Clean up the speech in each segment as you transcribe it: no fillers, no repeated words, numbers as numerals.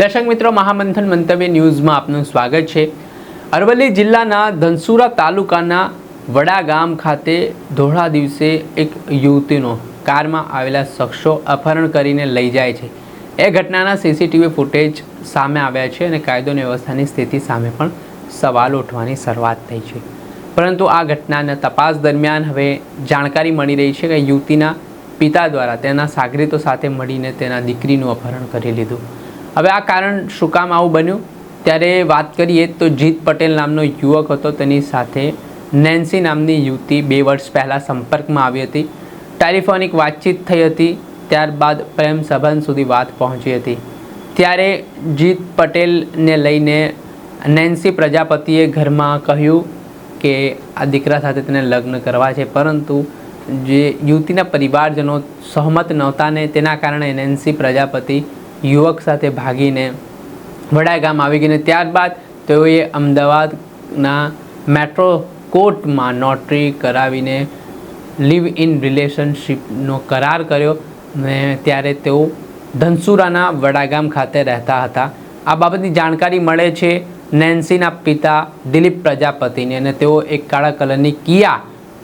દર્શક મિત્રો, મહામંથન મંતવ્ય ન્યૂઝમાં આપનું સ્વાગત છે। અરવલ્લી જિલ્લાના ધનસુરા તાલુકાના વડા ગામ ખાતે ધોળા દિવસે એક યુવતીનો કારમાં આવેલા શખ્સો અપહરણ કરીને લઈ જાય છે। એ ઘટનાના સીસીટીવી ફૂટેજ સામે આવ્યા છે અને કાયદો અને વ્યવસ્થાની સ્થિતિ સામે પણ સવાલ ઉઠવાની શરૂઆત થઈ છે। પરંતુ આ ઘટનાના તપાસ દરમિયાન હવે જાણકારી મળી રહી છે કે યુવતીના પિતા દ્વારા તેના સાગરીતો સાથે મળીને તેના દીકરીનું અપહરણ કરી લીધું। હવે આ કારણ શું કામ આવું બન્યું ત્યારે વાત કરીએ તો જીત પટેલ નામનો યુવક હતો, તેની સાથે નેન્સી નામની યુવતી 2 વર્ષ પહેલાં સંપર્કમાં આવી હતી। ટેલિફોનિક વાતચીત થઈ હતી, ત્યારબાદ પ્રેમ સંબંધ સુધી વાત પહોંચી હતી। ત્યારે જીત પટેલને લઈને નેન્સી પ્રજાપતિએ ઘરમાં કહ્યું કે આ દીકરા સાથે તેને લગ્ન કરવા છે, પરંતુ જે યુવતીના પરિવારજનો સહમત નહોતા ને તેના કારણે નેન્સી પ્રજાપતિ યુવક સાથે ભાગીને વડા ગામ આવી ગઈને ત્યારબાદ તેઓએ અમદાવાદના મેટ્રો કોર્ટમાં નોટરી કરાવીને લિવ ઇન રિલેશનશીપનો કરાર કર્યો ને ત્યારે તેઓ ધનસુરાના વડાગામ ખાતે રહેતા હતા। આ બાબતની જાણકારી મળે છે નેન્સીના પિતા દિલીપ પ્રજાપતિને અને તેઓ એક કાળા કલરની કિયા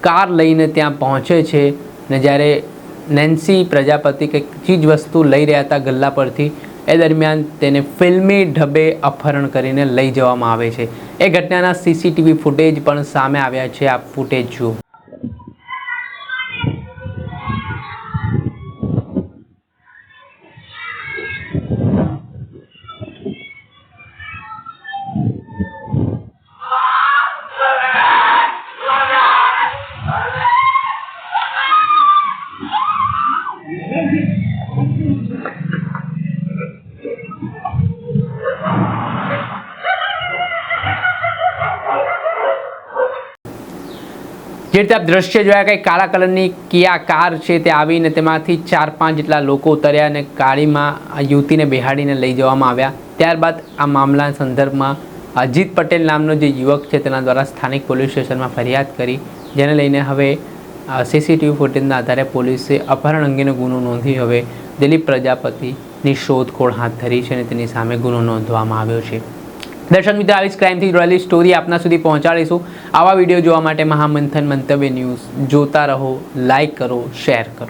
કાર લઈને ત્યાં પહોંચે છે ને જ્યારે નેન્સી પ્રજાપતિ કંઈક ચીજ વસ્તુ લઈ રહ્યા હતા ગલ્લા પરથી, એ દરમિયાન તેને ફિલ્મી ઢબે અપહરણ કરીને લઈ જવામાં આવે છે। એ ઘટનાના સીસીટીવી ફૂટેજ પણ સામે આવ્યા છે, આ ફૂટેજ જુઓ। જે રીતે આપ દ્રશ્ય જોયા કે કાળા કલરની કિયા કાર છે તે આવીને તેમાંથી 4-5 જેટલા લોકો ઉતર્યા અને ગાડીમાં આ યુવતીને બેહાડીને લઈ જવામાં આવ્યા। ત્યારબાદ આ મામલા સંદર્ભમાં અજીત પટેલ નામનો જે યુવક છે તેના દ્વારા સ્થાનિક પોલીસ સ્ટેશનમાં ફરિયાદ કરી, જેને લઈને હવે સીસીટીવી ફૂટેજના આધારે પોલીસે અપહરણ અંગેનો ગુનો નોંધી હવે દિલીપ પ્રજાપતિની શોધખોળ હાથ ધરી છે અને તેની સામે ગુનો નોંધવામાં આવ્યો છે। દર્શક મિત્રો, આવી જ ક્રાઇમથી જોડાયેલી સ્ટોરી આપના સુધી પહોંચાડીશું। આવા વિડીયો જોવા માટે મહામંથન મંતવ્ય ન્યૂઝ જોતા રહો, લાઇક કરો, શેર કરો।